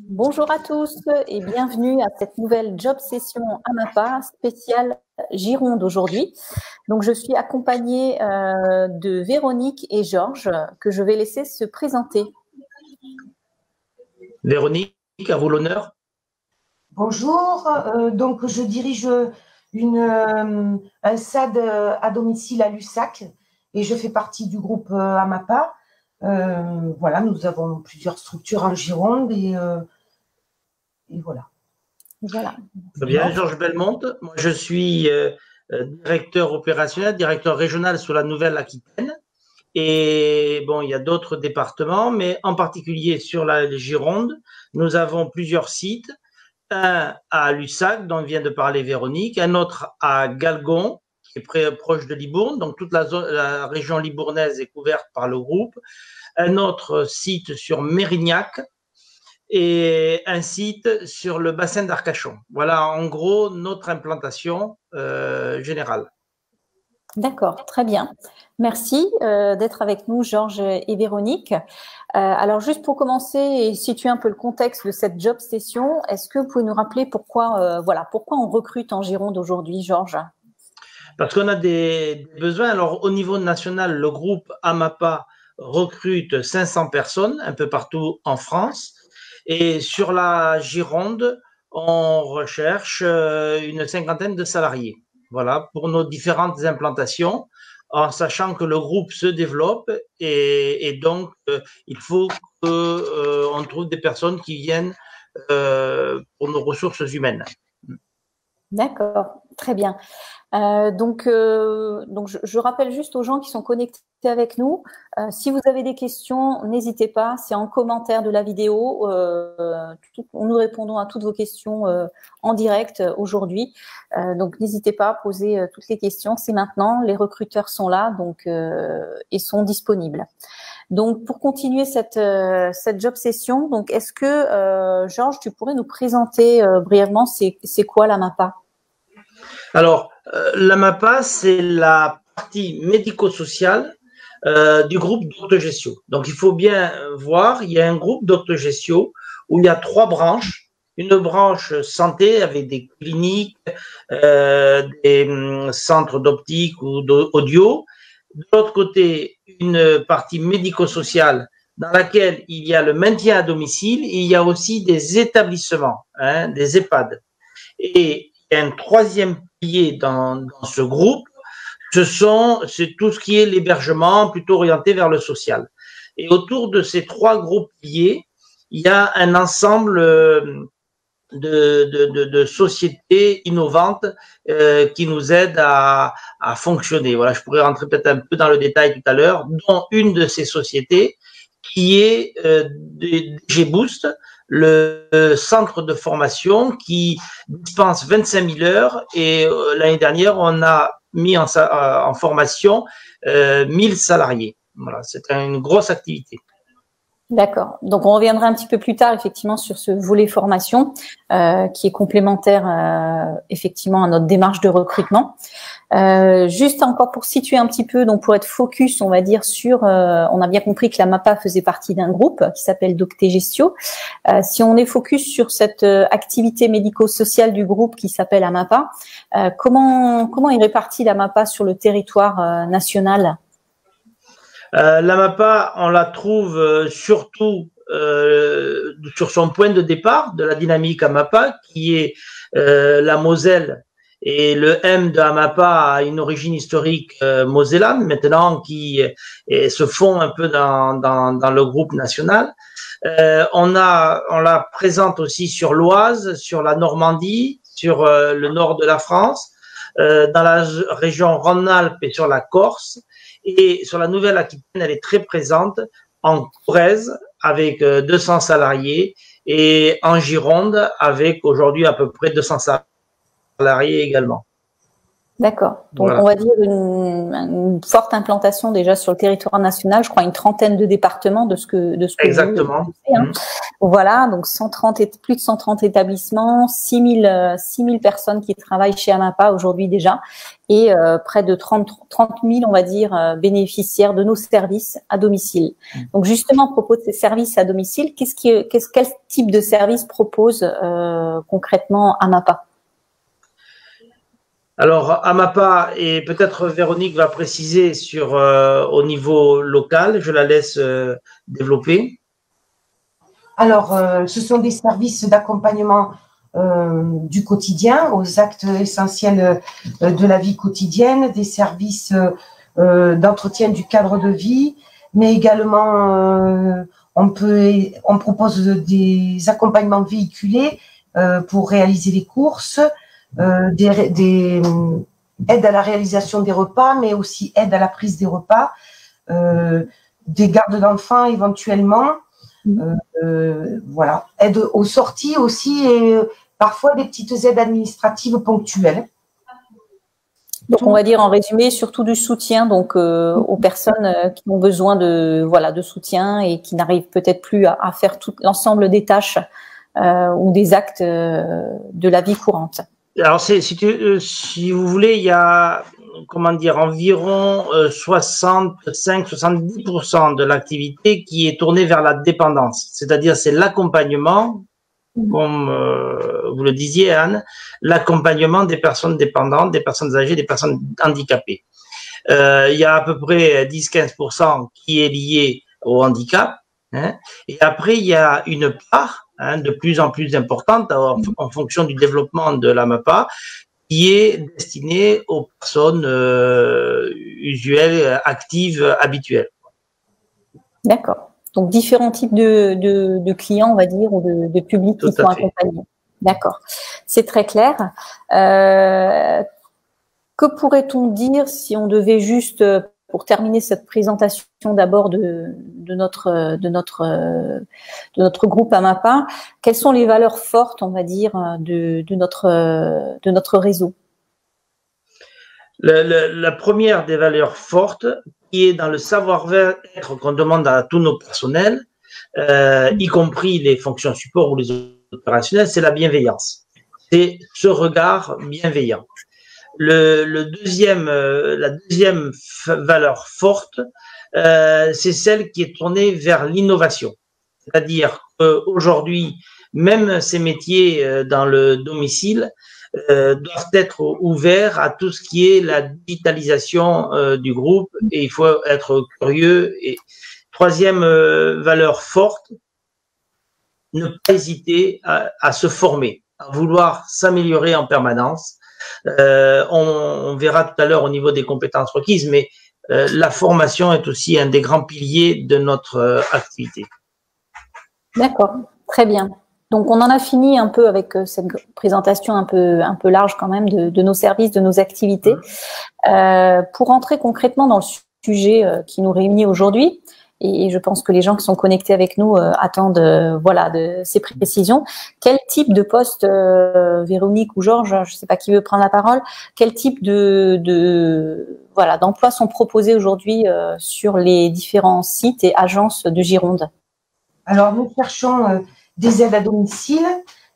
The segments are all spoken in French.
Bonjour à tous et bienvenue à cette nouvelle job session AMAPA spéciale Gironde aujourd'hui. Donc, je suis accompagnée de Véronique et Georges que je vais laisser se présenter. Véronique, à vous l'honneur. Bonjour, donc je dirige un SAD à domicile à Lussac et je fais partie du groupe AMAPA. Voilà, nous avons plusieurs structures en Gironde et voilà. Voilà. Très bien, Georges Belmonte. Moi, je suis directeur opérationnel, directeur régional sur la Nouvelle-Aquitaine. Et bon, il y a d'autres départements, mais en particulier sur la Gironde, nous avons plusieurs sites. Un à Lussac, dont vient de parler Véronique, un autre à Galgon, qui est proche de Libourne, donc toute la région libournaise est couverte par le groupe, un autre site sur Mérignac et un site sur le bassin d'Arcachon. Voilà en gros notre implantation générale. D'accord, très bien. Merci d'être avec nous, Georges et Véronique. Alors, juste pour commencer et situer un peu le contexte de cette job session, est-ce que vous pouvez nous rappeler pourquoi on recrute en Gironde aujourd'hui, Georges? Parce qu'on a des besoins. Alors, au niveau national, le groupe AMAPA recrute 500 personnes un peu partout en France. Et sur la Gironde, on recherche une cinquantaine de salariés. Voilà, pour nos différentes implantations, en sachant que le groupe se développe et donc il faut qu'on trouve des personnes qui viennent pour nos ressources humaines. D'accord, très bien. Donc je rappelle juste aux gens qui sont connectés avec nous, si vous avez des questions, n'hésitez pas, c'est en commentaire de la vidéo. Nous répondons à toutes vos questions en direct aujourd'hui. Donc n'hésitez pas à poser toutes les questions. C'est maintenant, les recruteurs sont là donc et sont disponibles. Donc pour continuer cette job session, donc est-ce que Georges, tu pourrais nous présenter brièvement c'est quoi l'AMAPA? Alors, l'AMAPA, c'est la partie médico-sociale du groupe d'Octogestio. Donc, il faut bien voir, il y a un groupe d'Octogestio où il y a 3 branches. Une branche santé avec des cliniques, des centres d'optique ou d'audio. De l'autre côté, une partie médico-sociale dans laquelle il y a le maintien à domicile et il y a aussi des établissements, des EHPAD. Et il y a un troisième pilier dans ce groupe, c'est tout ce qui est l'hébergement, plutôt orienté vers le social. Et autour de ces 3 gros piliers, il y a un ensemble de sociétés innovantes qui nous aident à fonctionner. Voilà, je pourrais rentrer peut-être un peu dans le détail tout à l'heure, dont une de ces sociétés qui est DGBoost, le centre de formation qui dispense 25 000 heures et l'année dernière, on a mis en formation 1000 salariés. Voilà, c'est une grosse activité. D'accord. Donc, on reviendra un petit peu plus tard, effectivement, sur ce volet formation qui est complémentaire, effectivement, à notre démarche de recrutement. Juste encore pour situer un petit peu, donc pour être focus, on va dire, sur… on a bien compris que la MAPA faisait partie d'un groupe qui s'appelle Doctegestio. Si on est focus sur cette activité médico-sociale du groupe qui s'appelle AMAPA, comment est répartie la MAPA sur le territoire national ? L'AMAPA, on la trouve surtout sur son point de départ de la dynamique AMAPA, qui est la Moselle. Et le M de AMAPA a une origine historique mosellane, maintenant qui se fond un peu dans le groupe national. On la présente aussi sur l'Oise, sur la Normandie, sur le nord de la France, dans la région Rhône-Alpes et sur la Corse. Et sur la Nouvelle-Aquitaine, elle est très présente en Corrèze avec 200 salariés et en Gironde avec aujourd'hui à peu près 200 salariés également. D'accord. Donc, Voilà. on va dire une forte implantation déjà sur le territoire national. Je crois une trentaine de départements de ce que Exactement. vous savez, hein. Voilà. Donc, plus de 130 établissements, 6 000 personnes qui travaillent chez Amapa aujourd'hui déjà et près de 30 000, on va dire, bénéficiaires de nos services à domicile. Donc, justement, à propos de ces services à domicile, quel type de service propose concrètement Amapa? Alors, Amapa, et peut-être Véronique va préciser sur au niveau local, je la laisse développer. Alors, ce sont des services d'accompagnement du quotidien, aux actes essentiels de la vie quotidienne, des services d'entretien du cadre de vie, mais également on propose des accompagnements véhiculés pour réaliser les courses, des aides à la réalisation des repas, mais aussi aide à la prise des repas, des gardes d'enfants éventuellement. Voilà, aide aux sorties aussi et parfois des petites aides administratives ponctuelles. Donc, on va dire en résumé, surtout du soutien donc aux personnes qui ont besoin de soutien et qui n'arrivent peut-être plus à faire tout l'ensemble des tâches ou des actes de la vie courante. Alors, si vous voulez, il y a environ 65-70% de l'activité qui est tournée vers la dépendance. C'est-à-dire, c'est l'accompagnement, comme vous le disiez, Anne, l'accompagnement des personnes dépendantes, des personnes âgées, des personnes handicapées. Il y a à peu près 10-15% qui est lié au handicap, hein, et après, il y a une part de plus en plus importante en fonction du développement de l'AMAPA, qui est destinée aux personnes usuelles, actives, habituelles. D'accord. Donc, différents types de clients, on va dire, ou de publics qui sont accompagnés. D'accord. C'est très clair. Que pourrait-on dire si on devait juste, pour terminer cette présentation d'abord de notre groupe Amapa, quelles sont les valeurs fortes, on va dire, de notre réseau? La première des valeurs fortes, qui est dans le savoir-être qu'on demande à tous nos personnels, y compris les fonctions support ou les opérationnels, c'est la bienveillance. C'est ce regard bienveillant. La deuxième valeur forte, c'est celle qui est tournée vers l'innovation. C'est-à-dire qu'aujourd'hui, même ces métiers dans le domicile doivent être ouverts à tout ce qui est la digitalisation du groupe, et il faut être curieux. Et troisième valeur forte, ne pas hésiter à se former, à vouloir s'améliorer en permanence. On verra tout à l'heure au niveau des compétences requises, mais la formation est aussi un des grands piliers de notre activité. D'accord, très bien. Donc, on en a fini un peu avec cette présentation un peu large quand même de nos services, de nos activités. Pour rentrer concrètement dans le sujet qui nous réunit aujourd'hui, et je pense que les gens qui sont connectés avec nous attendent de ces précisions. Quel type de poste, Véronique ou Georges, je ne sais pas qui veut prendre la parole, quel type d'emplois sont proposés aujourd'hui sur les différents sites et agences de Gironde? Alors, nous cherchons des aides à domicile,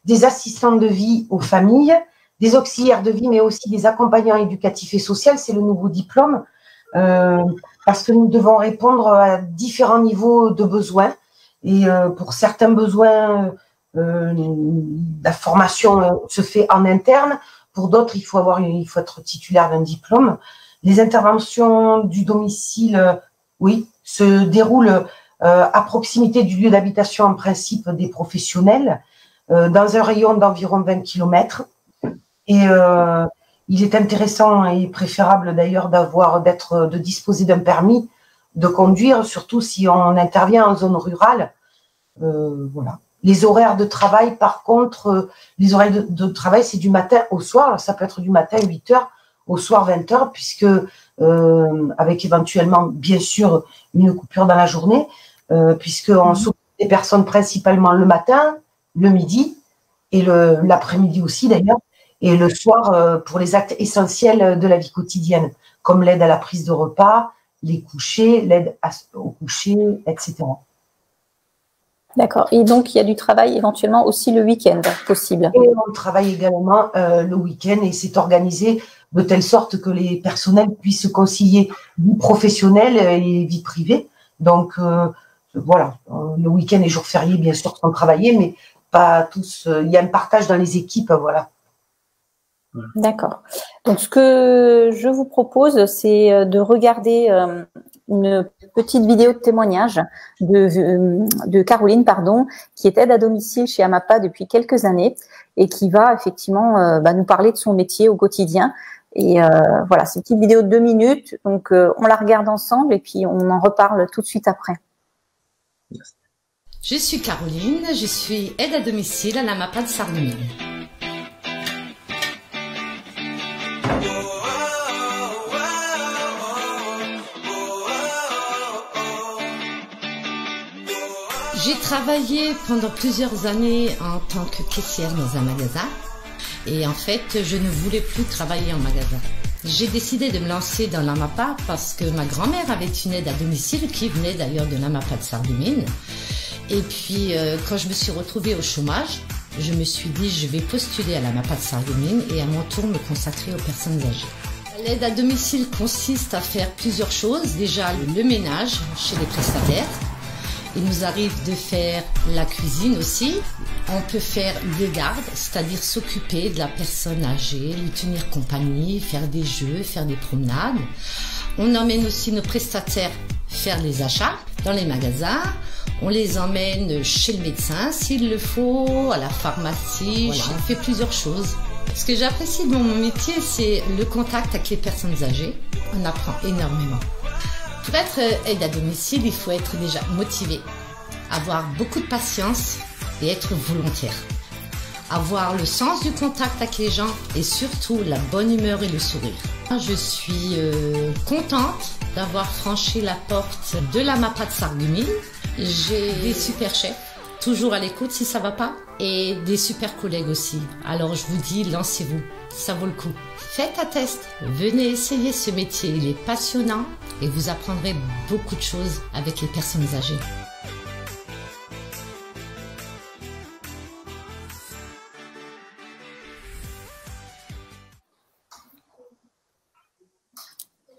des assistants de vie aux familles, des auxiliaires de vie, mais aussi des accompagnants éducatifs et sociaux. C'est le nouveau diplôme. Parce que nous devons répondre à différents niveaux de besoins. Et pour certains besoins, la formation se fait en interne. Pour d'autres, il faut être titulaire d'un diplôme. Les interventions du domicile, oui, se déroulent à proximité du lieu d'habitation en principe des professionnels, dans un rayon d'environ 20 km. Et il est intéressant et préférable d'ailleurs de disposer d'un permis de conduire, surtout si on intervient en zone rurale. Voilà. Les horaires de travail, par contre, les horaires de travail, c'est du matin au soir. Alors, ça peut être du matin 8h, au soir 20h, puisque avec éventuellement, bien sûr, une coupure dans la journée, puisqu'on s'occupe des personnes principalement le matin, le midi et l'après-midi aussi d'ailleurs. Et le soir, pour les actes essentiels de la vie quotidienne, comme l'aide à la prise de repas, les couchers, l'aide au coucher, etc. D'accord. Et donc, il y a du travail éventuellement aussi le week-end possible. Et on travaille également le week-end et c'est organisé de telle sorte que les personnels puissent concilier vie professionnelle et vie privée. Donc, voilà, le week-end et jours fériés, bien sûr, sont travaillés, mais pas tous. Il y a un partage dans les équipes, voilà. D'accord. Donc, ce que je vous propose, c'est de regarder une petite vidéo de témoignage de Caroline, pardon, qui est aide à domicile chez Amapa depuis quelques années et qui va effectivement nous parler de son métier au quotidien. Et voilà, c'est une petite vidéo de 2 minutes. Donc, on la regarde ensemble et puis on en reparle tout de suite après. Je suis Caroline, je suis aide à domicile à l'Amapa de Sarreguemines. J'ai travaillé pendant plusieurs années en tant que caissière dans un magasin et en fait je ne voulais plus travailler en magasin. J'ai décidé de me lancer dans l'Amapa parce que ma grand-mère avait une aide à domicile qui venait d'ailleurs de l'Amapa de Sarreguemines. Et puis quand je me suis retrouvée au chômage, je me suis dit je vais postuler à l'Amapa de Sarreguemines et à mon tour me consacrer aux personnes âgées. L'aide à domicile consiste à faire plusieurs choses. Déjà le ménage chez les prestataires. Il nous arrive de faire la cuisine aussi. On peut faire le garde, c'est-à-dire s'occuper de la personne âgée, lui tenir compagnie, faire des jeux, faire des promenades. On emmène aussi nos prestataires faire les achats dans les magasins. On les emmène chez le médecin s'il le faut, à la pharmacie. Voilà, on fait plusieurs choses. Ce que j'apprécie dans mon métier, c'est le contact avec les personnes âgées. On apprend énormément. Pour être aide à domicile, il faut être déjà motivé, avoir beaucoup de patience et être volontaire. Avoir le sens du contact avec les gens et surtout la bonne humeur et le sourire. Je suis contente d'avoir franchi la porte de l'Amapa de Sarreguemines. J'ai des super chefs, toujours à l'écoute si ça va pas, et des super collègues aussi. Alors je vous dis, lancez-vous, ça vaut le coup. Faites un test, venez essayer ce métier, il est passionnant et vous apprendrez beaucoup de choses avec les personnes âgées.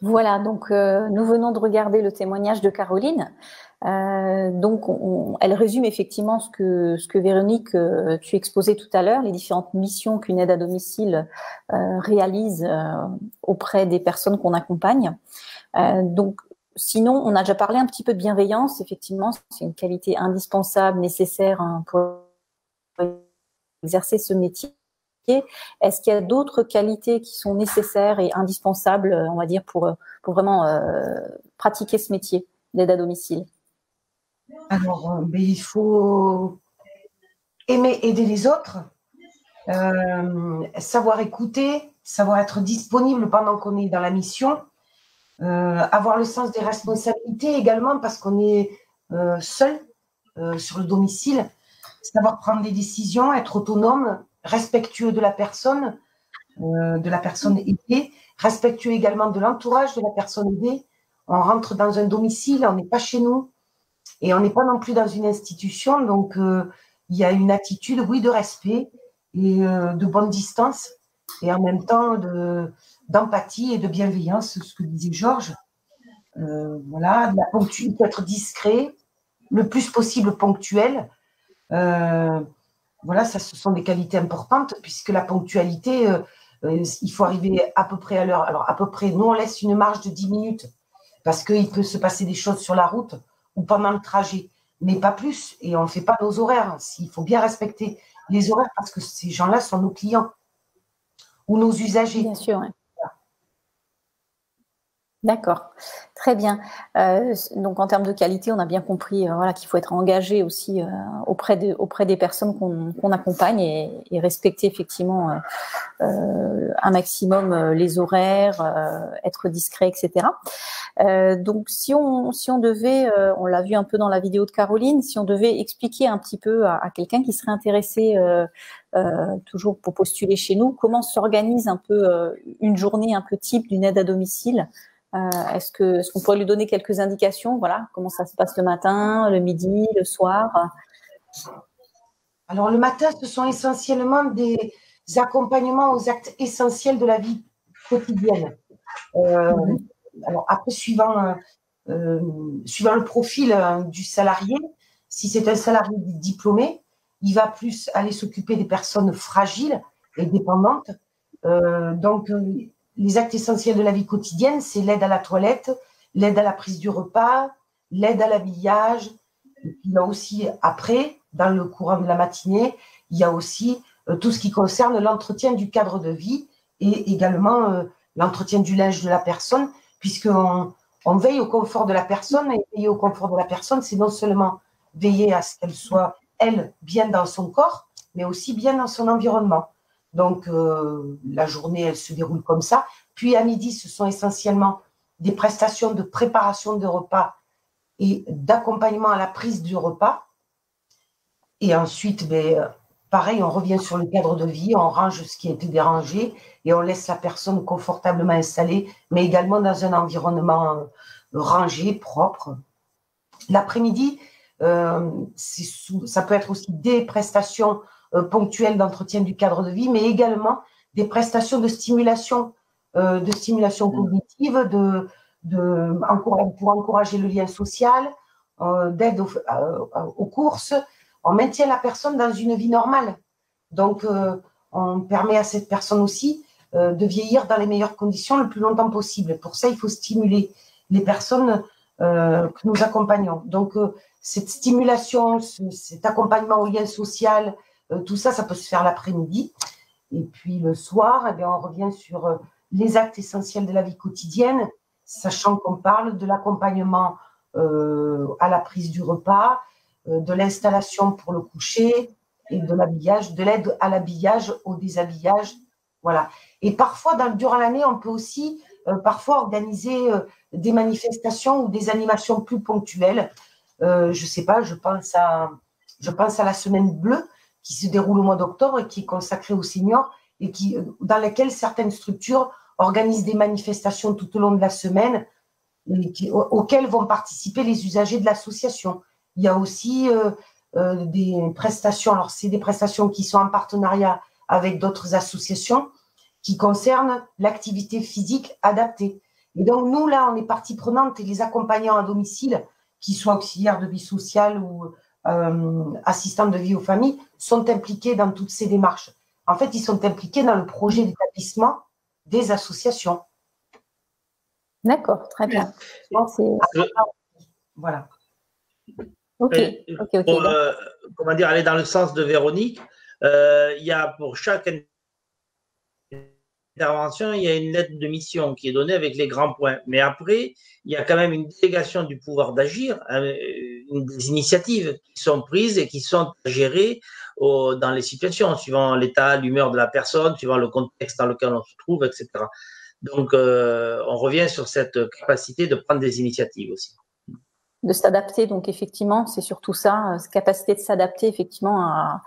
Voilà, donc nous venons de regarder le témoignage de Caroline. Donc, elle résume effectivement ce que Véronique, tu exposais tout à l'heure, les différentes missions qu'une aide à domicile réalise auprès des personnes qu'on accompagne. Donc, sinon, on a déjà parlé un petit peu de bienveillance. Effectivement, c'est une qualité indispensable, nécessaire pour exercer ce métier. Est-ce qu'il y a d'autres qualités qui sont nécessaires et indispensables, on va dire, pour vraiment pratiquer ce métier d'aide à domicile? Alors, il faut aimer aider les autres, savoir écouter, savoir être disponible pendant qu'on est dans la mission, avoir le sens des responsabilités également parce qu'on est seul sur le domicile, savoir prendre des décisions, être autonome, respectueux de la personne aidée, respectueux également de l'entourage de la personne aidée. On rentre dans un domicile, on n'est pas chez nous et on n'est pas non plus dans une institution. Donc, il y a une attitude, oui, de respect et de bonne distance et en même temps d'empathie et de bienveillance, ce que disait Georges. Voilà, il faut être discret, le plus possible ponctuel. Voilà, ça, ce sont des qualités importantes puisque la ponctualité, il faut arriver à peu près à l'heure. Alors, à peu près, nous, on laisse une marge de 10 minutes parce qu'il peut se passer des choses sur la route ou pendant le trajet, mais pas plus. Et on ne fait pas nos horaires. Il faut bien respecter les horaires parce que ces gens-là sont nos clients ou nos usagers. Bien sûr, ouais. D'accord, très bien. Donc en termes de qualité, on a bien compris voilà, qu'il faut être engagé aussi auprès des personnes qu'on accompagne et respecter effectivement un maximum les horaires, être discret, etc. Donc si on devait, on l'a vu un peu dans la vidéo de Caroline, si on devait expliquer un petit peu à quelqu'un qui serait intéressé toujours pour postuler chez nous, comment s'organise un peu une journée un peu type d'une aide à domicile. Est-ce qu'on pourrait lui donner quelques indications, voilà, comment ça se passe le matin, le midi, le soir? Alors le matin, ce sont essentiellement des accompagnements aux actes essentiels de la vie quotidienne. Alors après, suivant le profil du salarié, si c'est un salarié diplômé, il va plus aller s'occuper des personnes fragiles et dépendantes. Donc, les actes essentiels de la vie quotidienne, c'est l'aide à la toilette, l'aide à la prise du repas, l'aide à l'habillage. Il y a aussi, après, dans le courant de la matinée, il y a aussi tout ce qui concerne l'entretien du cadre de vie et également l'entretien du linge de la personne, puisqu'on veille au confort de la personne, et veiller au confort de la personne, c'est non seulement veiller à ce qu'elle soit, elle, bien dans son corps, mais aussi bien dans son environnement. Donc, la journée, elle se déroule comme ça. Puis, à midi, ce sont essentiellement des prestations de préparation de repas et d'accompagnement à la prise du repas. Et ensuite, pareil, on revient sur le cadre de vie, on range ce qui a été dérangé et on laisse la personne confortablement installée, mais également dans un environnement rangé, propre. L'après-midi, ça peut être aussi des prestations ponctuelles d'entretien du cadre de vie, mais également des prestations de stimulation cognitive, pour encourager le lien social, d'aide aux courses. On maintient la personne dans une vie normale. Donc, on permet à cette personne aussi de vieillir dans les meilleures conditions le plus longtemps possible. Pour ça, il faut stimuler les personnes que nous accompagnons. Donc, cette stimulation, cet accompagnement au lien social, tout ça, ça peut se faire l'après-midi. Et puis, le soir, on revient sur les actes essentiels de la vie quotidienne, sachant qu'on parle de l'accompagnement à la prise du repas, de l'installation pour le coucher et de l'habillage, de l'aide à l'habillage, au déshabillage. Voilà. Et parfois, durant l'année, on peut aussi parfois organiser des manifestations ou des animations plus ponctuelles. Je ne sais pas, je pense à la Semaine bleue qui se déroule au mois d'octobre et qui est consacrée aux seniors et dans laquelle certaines structures organisent des manifestations tout au long de la semaine auxquelles vont participer les usagers de l'association. Il y a aussi des prestations, alors c'est des prestations qui sont en partenariat avec d'autres associations qui concernent l'activité physique adaptée. Et donc nous, là, on est partie prenante et les accompagnants à domicile, qui soient auxiliaires de vie sociale ou assistants de vie aux familles, sont impliqués dans toutes ces démarches. En fait, ils sont impliqués dans le projet d'établissement des associations. D'accord, très bien. Voilà. Ok. Comment dire, aller dans le sens de Véronique, il y a pour chaque intervention, il y a une lettre de mission qui est donnée avec les grands points. Mais après, il y a quand même une délégation du pouvoir d'agir, des initiatives qui sont prises et qui sont gérées dans les situations, suivant l'état, l'humeur de la personne, suivant le contexte dans lequel on se trouve, etc. Donc, on revient sur cette capacité de prendre des initiatives aussi. De s'adapter, donc effectivement, c'est surtout ça, cette capacité de s'adapter effectivement à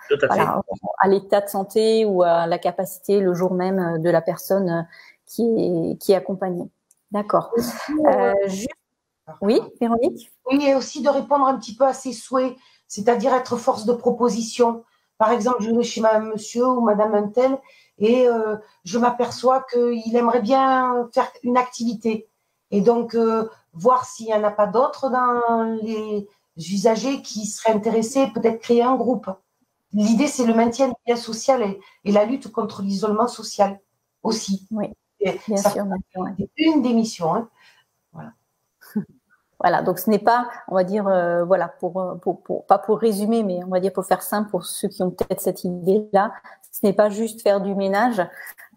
l'état de santé ou à la capacité le jour même de la personne qui est accompagnée. D'accord. Oui, Véronique? Oui, et aussi de répondre un petit peu à ses souhaits, c'est-à-dire être force de proposition. Par exemple, je vais chez monsieur ou madame Untel et je m'aperçois qu'il aimerait bien faire une activité. Et donc, voir s'il n'y en a pas d'autres dans les usagers qui seraient intéressés, peut-être créer un groupe. L'idée, c'est le maintien du lien social et la lutte contre l'isolement social aussi. Oui, bien sûr. C'est une des missions. Hein. Voilà. Voilà, donc ce n'est pas, on va dire, voilà, pas pour résumer, mais on va dire pour faire simple pour ceux qui ont peut-être cette idée-là, ce n'est pas juste faire du ménage,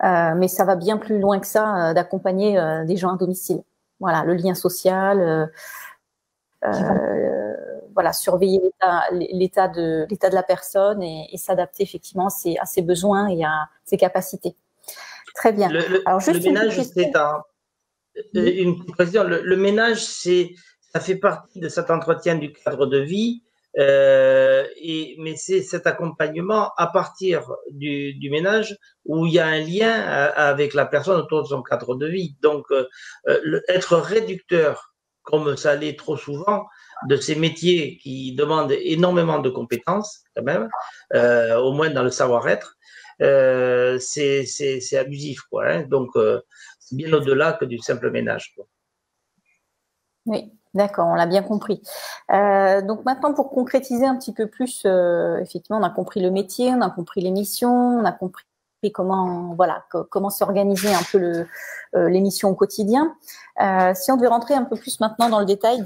mais ça va bien plus loin que ça, d'accompagner des gens à domicile. voilà, le lien social, voilà, surveiller l'état de la personne et s'adapter effectivement à ses besoins et à ses capacités. Très bien. Alors, juste le ménage, c'est une précision. Le ménage, ça fait partie de cet entretien du cadre de vie, mais c'est cet accompagnement à partir du ménage où il y a un lien avec la personne autour de son cadre de vie. Donc, être réducteur, comme ça l'est trop souvent, de ces métiers qui demandent énormément de compétences, quand même, au moins dans le savoir-être, c'est abusif, quoi. Hein. Donc, c'est bien au-delà que du simple ménage, quoi. Oui, d'accord, on l'a bien compris. Donc maintenant, pour concrétiser un petit peu plus, effectivement, on a compris le métier, on a compris les missions, on a compris comment, voilà, comment s'organiser un peu l'émission au quotidien. Si on devait rentrer un peu plus maintenant dans le détail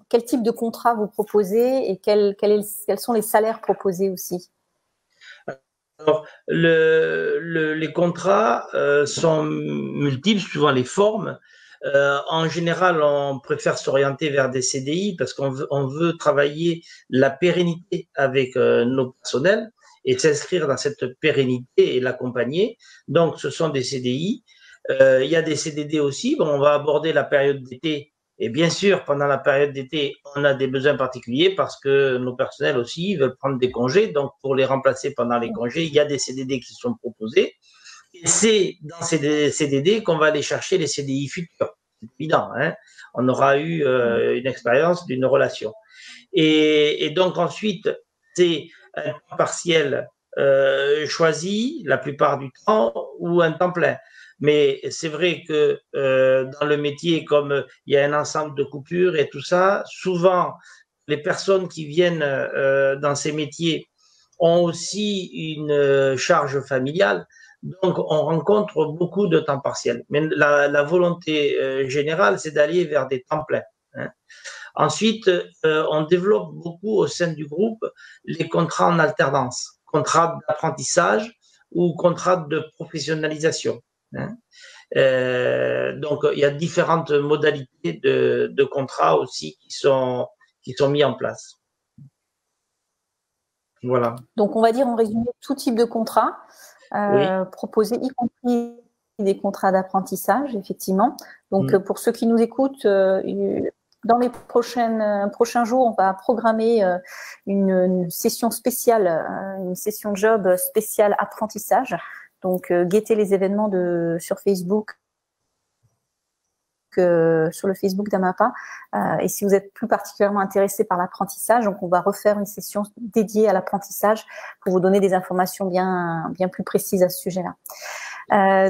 quel type de contrat vous proposez et quels sont les salaires proposés aussi? Alors, les contrats sont multiples suivant les formes. En général, on préfère s'orienter vers des CDI parce qu'on veut travailler la pérennité avec nos personnels et s'inscrire dans cette pérennité et l'accompagner. Donc, ce sont des CDI. Il y a des CDD aussi. Bon, on va aborder la période d'été. Et bien sûr, pendant la période d'été, on a des besoins particuliers parce que nos personnels aussi veulent prendre des congés. Donc, pour les remplacer pendant les congés, il y a des CDD qui sont proposés. Et c'est dans ces CDD qu'on va aller chercher les CDI futurs. C'est évident, hein. On aura eu une expérience d'une relation. Et donc ensuite, c'est un temps partiel choisi la plupart du temps ou un temps plein. Mais c'est vrai que dans le métier, comme il y a un ensemble de coupures et tout ça, souvent les personnes qui viennent dans ces métiers ont aussi une charge familiale. Donc, on rencontre beaucoup de temps partiel. Mais la volonté générale, c'est d'aller vers des temps pleins. Hein. Ensuite, on développe beaucoup au sein du groupe les contrats en alternance, contrats d'apprentissage ou contrats de professionnalisation. Hein. Donc, il y a différentes modalités de contrats aussi qui sont mis en place. Voilà. Donc, on va dire en résumé tout type de contrat proposé, y compris des contrats d'apprentissage, effectivement. Donc, pour ceux qui nous écoutent, dans les prochains jours, on va programmer une session spéciale, une session job spéciale apprentissage. Donc, guettez les événements sur Facebook, sur le Facebook d'Amapa. Et si vous êtes plus particulièrement intéressé par l'apprentissage, donc on va refaire une session dédiée à l'apprentissage pour vous donner des informations bien plus précises à ce sujet-là.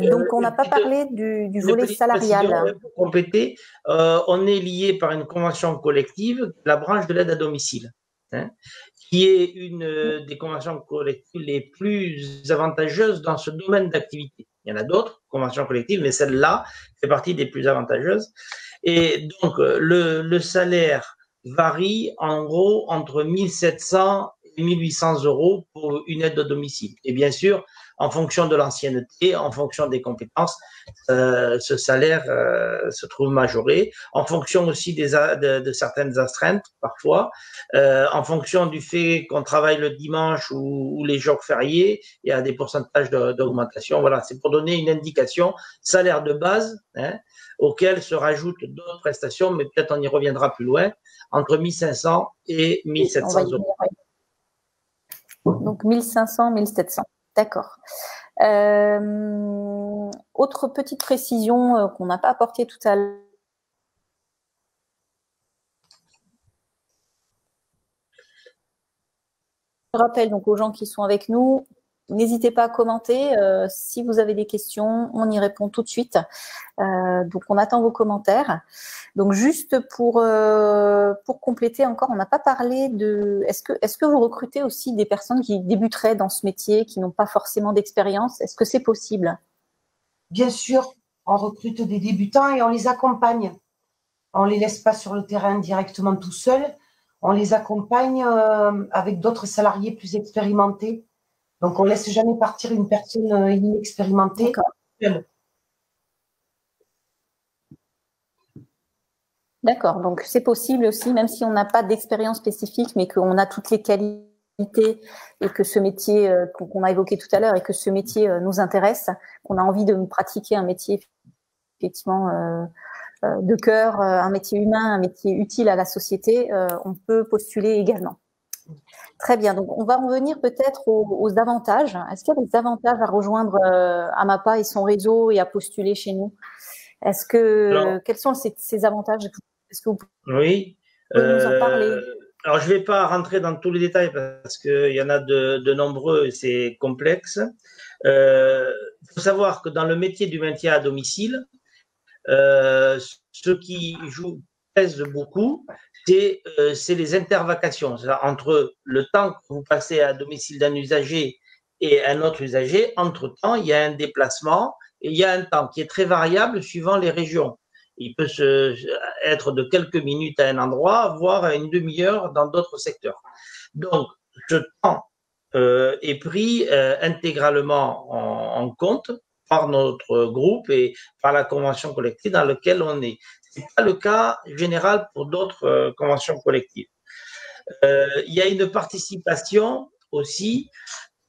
Donc, on n'a pas parlé du volet salarial. Pour compléter, on est lié par une convention collective, la branche de l'aide à domicile, hein, qui est une des conventions collectives les plus avantageuses dans ce domaine d'activité. Il y en a d'autres conventions collectives, mais celle-là fait partie des plus avantageuses. Et donc, le salaire varie en gros entre 1700 et 1800 euros pour une aide à domicile. Et bien sûr, en fonction de l'ancienneté, en fonction des compétences, ce salaire se trouve majoré, en fonction aussi de certaines astreintes parfois, en fonction du fait qu'on travaille le dimanche ou les jours fériés, il y a des pourcentages d'augmentation. Voilà, c'est pour donner une indication, salaire de base, hein, auquel se rajoutent d'autres prestations, mais peut-être on y reviendra plus loin, entre 1500 et 1700 euros. Donc 1500, 1700. D'accord. Autre petite précision qu'on n'a pas apportée tout à l'heure. Je rappelle donc aux gens qui sont avec nous, n'hésitez pas à commenter. Si vous avez des questions, on y répond tout de suite. Donc, on attend vos commentaires. Donc, juste pour compléter encore, on n'a pas parlé de… Est-ce que vous recrutez aussi des personnes qui débuteraient dans ce métier, qui n'ont pas forcément d'expérience? Est-ce que c'est possible? Bien sûr, on recrute des débutants et on les accompagne. On ne les laisse pas sur le terrain directement tout seuls. On les accompagne avec d'autres salariés plus expérimentés. Donc, on ne laisse jamais partir une personne inexpérimentée. D'accord, donc c'est possible aussi, même si on n'a pas d'expérience spécifique, mais qu'on a toutes les qualités et que ce métier qu'on a évoqué tout à l'heure et que ce métier nous intéresse, qu'on a envie de pratiquer un métier effectivement de cœur, un métier humain, un métier utile à la société, on peut postuler également. Très bien, donc on va en venir peut-être aux avantages. Est-ce qu'il y a des avantages à rejoindre AMAPA et son réseau et à postuler chez nous? Quels sont ces avantages? Est-ce que vous pouvez nous en parler? Alors, je ne vais pas rentrer dans tous les détails parce qu'il y en a de nombreux et c'est complexe. Il faut savoir que dans le métier du maintien à domicile, ce qui pèse beaucoup, c'est les intervacations. Entre le temps que vous passez à domicile d'un usager et un autre usager, entre-temps, il y a un déplacement et il y a un temps qui est très variable suivant les régions. Il peut être de quelques minutes à un endroit, voire à une demi-heure dans d'autres secteurs. Donc, ce temps est pris intégralement en compte par notre groupe et par la convention collective dans laquelle on est. Ce n'est pas le cas général pour d'autres conventions collectives. Il y a une participation aussi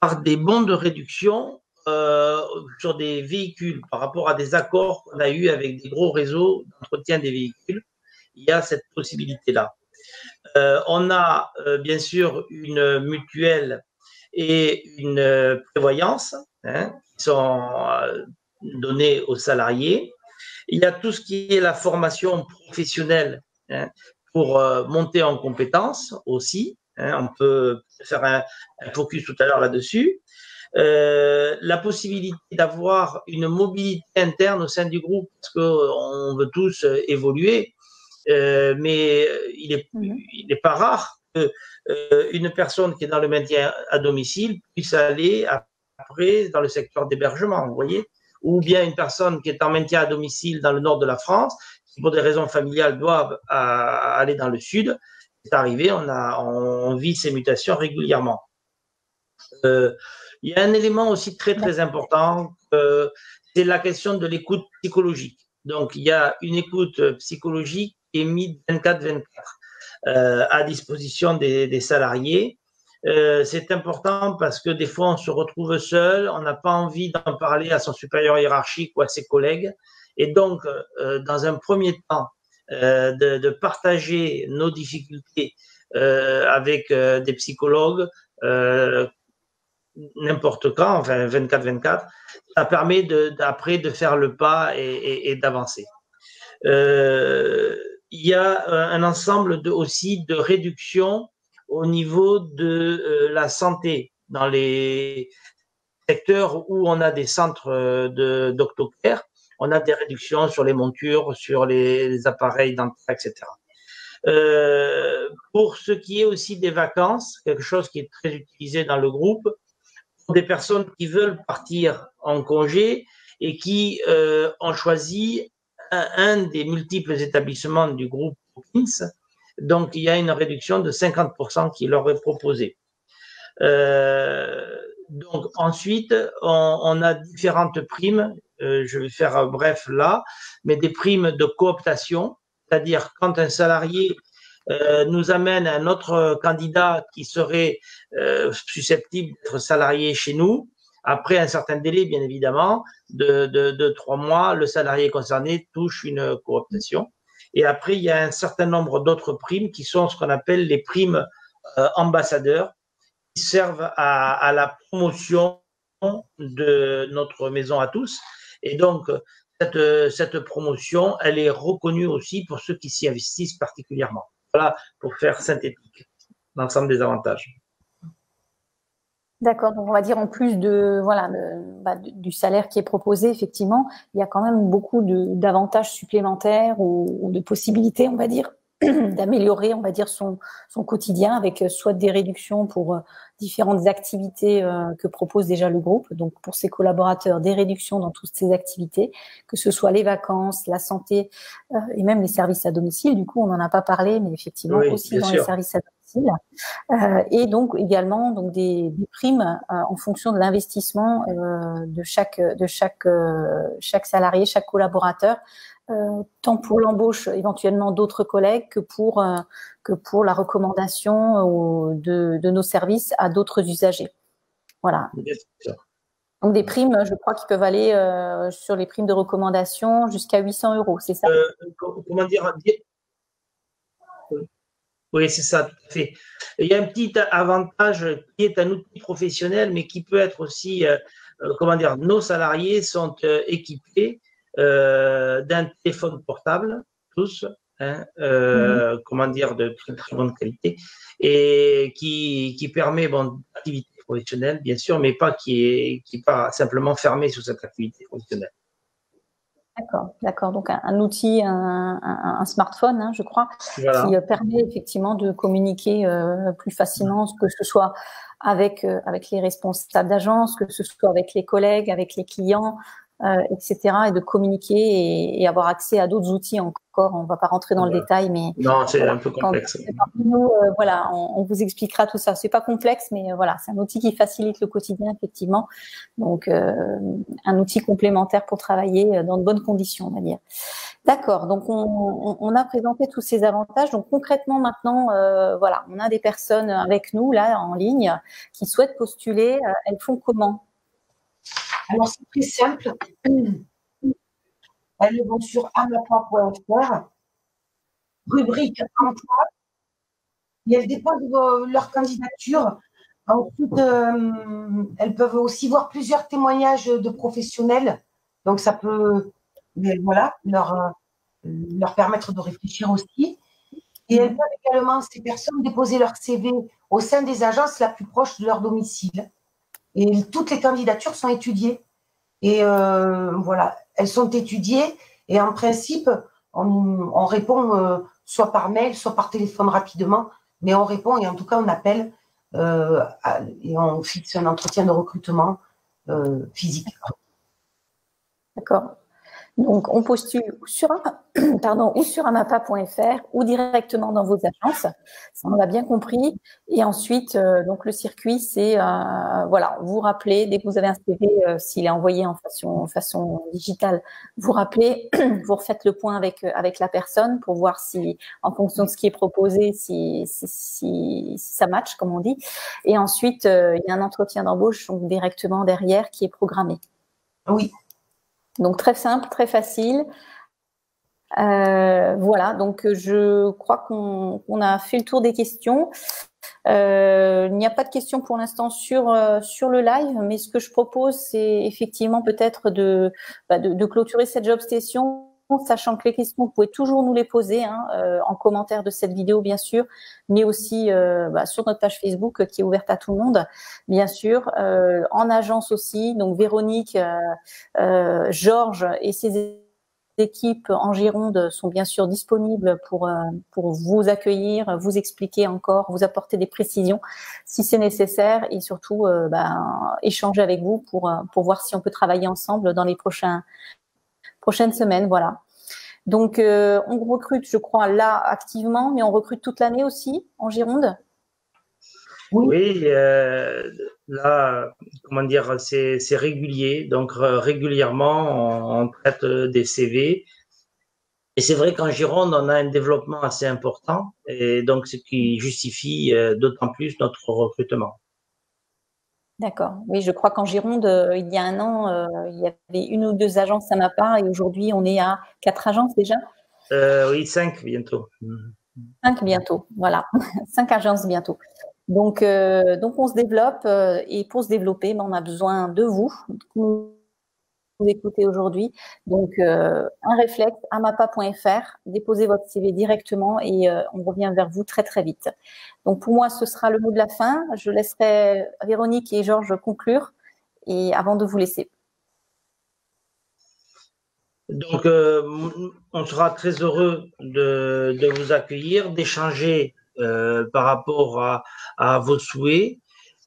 par des bons de réduction sur des véhicules par rapport à des accords qu'on a eus avec des gros réseaux d'entretien des véhicules. Il y a cette possibilité-là. On a bien sûr une mutuelle et une prévoyance qui sont données aux salariés. Il y a tout ce qui est la formation professionnelle pour monter en compétences aussi. On peut faire un focus tout à l'heure là-dessus. La possibilité d'avoir une mobilité interne au sein du groupe, parce qu'on veut tous évoluer, mais il n'est pas rare qu'une personne qui est dans le maintien à domicile puisse aller après dans le secteur d'hébergement, vous voyez, ou bien une personne qui est en maintien à domicile dans le nord de la France, qui pour des raisons familiales doivent aller dans le sud. C'est arrivé, on vit ces mutations régulièrement. Il y a un élément aussi très important, c'est la question de l'écoute psychologique. Donc, il y a une écoute psychologique qui est mise 24/24 à disposition des salariés. C'est important parce que des fois, on se retrouve seul, on n'a pas envie d'en parler à son supérieur hiérarchique ou à ses collègues. Et donc, dans un premier temps, de partager nos difficultés avec des psychologues, n'importe quand, enfin 24/24, ça permet après de faire le pas et d'avancer. Il y a un ensemble aussi de réductions au niveau de la santé dans les secteurs où on a des centres d'Octocare. On a des réductions sur les montures, sur les appareils dentaires, etc. Pour ce qui est aussi des vacances, quelque chose qui est très utilisé dans le groupe, pour des personnes qui veulent partir en congé et qui ont choisi un des multiples établissements du groupe Hawkins. Donc, il y a une réduction de 50% qui leur est proposée. Donc, ensuite, on a différentes primes. Je vais faire bref là, mais des primes de cooptation, c'est-à-dire quand un salarié nous amène un autre candidat qui serait susceptible d'être salarié chez nous, après un certain délai, bien évidemment, de 3 mois, le salarié concerné touche une cooptation. Et après, il y a un certain nombre d'autres primes qui sont ce qu'on appelle les primes ambassadeurs, qui servent à la promotion de notre maison à tous. Et donc, cette promotion, elle est reconnue aussi pour ceux qui s'y investissent particulièrement. Voilà, pour faire synthétique, l'ensemble des avantages. D'accord, donc on va dire en plus du salaire qui est proposé, effectivement, il y a quand même beaucoup d'avantages supplémentaires ou de possibilités, on va dire, d'améliorer, on va dire, son quotidien avec soit des réductions pour différentes activités que propose déjà le groupe. Donc, pour ses collaborateurs, des réductions dans toutes ces activités, que ce soit les vacances, la santé et même les services à domicile. Du coup, on n'en a pas parlé, mais effectivement, aussi dans les services à domicile. Et donc, également, donc des primes en fonction de l'investissement de chaque salarié, chaque collaborateur tant pour l'embauche éventuellement d'autres collègues que pour la recommandation de nos services à d'autres usagers. Voilà. Donc des primes, je crois qu'ils peuvent aller sur les primes de recommandation jusqu'à 800 €, c'est ça? Comment dire? Oui, c'est ça, tout à fait. Il y a un petit avantage qui est un outil professionnel, mais qui peut être aussi, comment dire, nos salariés sont équipés d'un téléphone portable, tous, hein, comment dire, de très, très bonne qualité, et qui permet, bon, d'activité professionnelle, bien sûr, mais pas qui est pas simplement fermé sur cette activité professionnelle. D'accord, d'accord. Donc un outil, un smartphone, hein, je crois, Voilà. qui permet effectivement de communiquer plus facilement, que ce soit avec les responsables d'agence, que ce soit avec les collègues, avec les clients, etc., et de communiquer et avoir accès à d'autres outils encore. On ne va pas rentrer dans le détail, mais non, c'est voilà, un peu complexe. nous, voilà, on vous expliquera tout ça. C'est pas complexe, mais voilà, c'est un outil qui facilite le quotidien, effectivement. Donc, un outil complémentaire pour travailler dans de bonnes conditions, on va dire. D'accord. Donc, on a présenté tous ces avantages. Donc, concrètement, maintenant, voilà, on a des personnes avec nous là en ligne qui souhaitent postuler. Elles font comment? Alors, c'est très simple. Elles vont sur amapa.fr, rubrique emploi, et elles déposent leur candidature. Ensuite, elles peuvent aussi voir plusieurs témoignages de professionnels. Donc, ça peut voilà, leur permettre de réfléchir aussi. Et elles peuvent également, ces personnes, déposer leur CV au sein des agences la plus proche de leur domicile. Et toutes les candidatures sont étudiées. Et voilà, elles sont étudiées et en principe, on répond soit par mail, soit par téléphone rapidement, mais on répond et en tout cas, on appelle et on fixe un entretien de recrutement physique. D'accord. Donc, on postule sur amapa.fr ou directement dans vos agences. Ça, on l'a bien compris. Et ensuite, donc le circuit, c'est voilà, vous rappelez dès que vous avez un CV, s'il est envoyé en façon digitale, vous rappelez, vous refaites le point avec la personne pour voir si, en fonction de ce qui est proposé, si ça match, comme on dit. Et ensuite, il y a un entretien d'embauche donc directement derrière qui est programmé. Oui. Donc, très simple, très facile. Voilà, donc je crois qu'on a fait le tour des questions. Il n'y a pas de questions pour l'instant sur le live, mais ce que je propose, c'est effectivement peut-être de clôturer cette job station, sachant que les questions, vous pouvez toujours nous les poser en commentaire de cette vidéo, bien sûr, mais aussi sur notre page Facebook qui est ouverte à tout le monde, bien sûr, en agence aussi. Donc Véronique, Georges et ses équipes en Gironde sont bien sûr disponibles pour vous accueillir, vous expliquer encore, vous apporter des précisions si c'est nécessaire et surtout échanger avec vous pour voir si on peut travailler ensemble dans les prochaines semaines. Voilà. Donc, on recrute, je crois, là activement, mais on recrute toute l'année aussi en Gironde. Oui, là, comment dire, c'est régulier. Donc, régulièrement, on traite des CV. Et c'est vrai qu'en Gironde, on a un développement assez important. Et donc, ce qui justifie d'autant plus notre recrutement. D'accord. Oui, je crois qu'en Gironde, il y a un an, il y avait 1 ou 2 agences AMAPA et aujourd'hui, on est à 4 agences déjà. Oui, 5 bientôt. 5 bientôt, voilà. 5 agences bientôt. Donc, on se développe et pour se développer, on a besoin de vous écoutez aujourd'hui. Donc, un réflexe, amapa.fr, déposez votre CV directement et on revient vers vous très, très vite. Donc, pour moi, ce sera le mot de la fin. Je laisserai Véronique et Georges conclure et avant de vous laisser. Donc, on sera très heureux de vous accueillir, d'échanger par rapport à vos souhaits.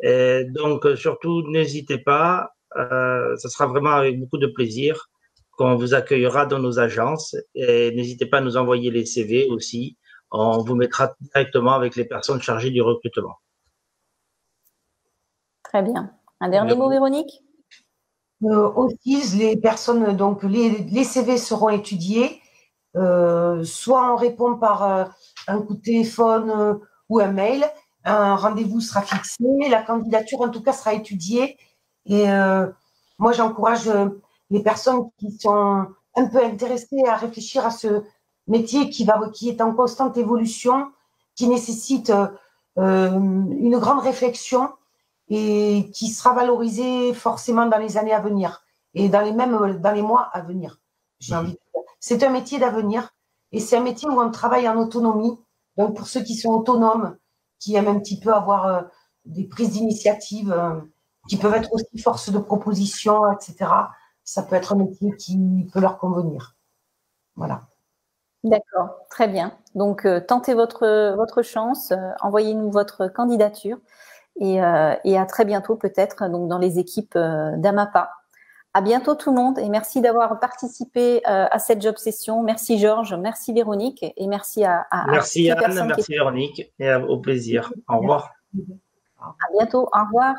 Donc, surtout, n'hésitez pas. Ça sera vraiment avec beaucoup de plaisir qu'on vous accueillera dans nos agences. Et n'hésitez pas à nous envoyer les CV aussi. On vous mettra directement avec les personnes chargées du recrutement. Très bien. Un dernier mot, Véronique? Aussi, les personnes, donc les CV seront étudiés soit on répond par un coup de téléphone ou un mail, un rendez-vous sera fixé, la candidature en tout cas sera étudiée. Et moi, j'encourage les personnes qui sont un peu intéressées à réfléchir à ce métier qui est en constante évolution, qui nécessite une grande réflexion et qui sera valorisé forcément dans les années à venir et dans les mois à venir. J'ai envie de dire. C'est un métier d'avenir et c'est un métier où on travaille en autonomie. Donc pour ceux qui sont autonomes, qui aiment un petit peu avoir des prises d'initiative, qui peuvent être aussi force de proposition, etc. Ça peut être un métier qui peut leur convenir. Voilà. D'accord, très bien. Donc, tentez votre chance, envoyez-nous votre candidature et à très bientôt peut-être donc dans les équipes d'Amapa. À bientôt tout le monde et merci d'avoir participé à cette job session. Merci Georges, merci Véronique et merci à merci Anne, merci Véronique et au plaisir. Au revoir. À bientôt, au revoir.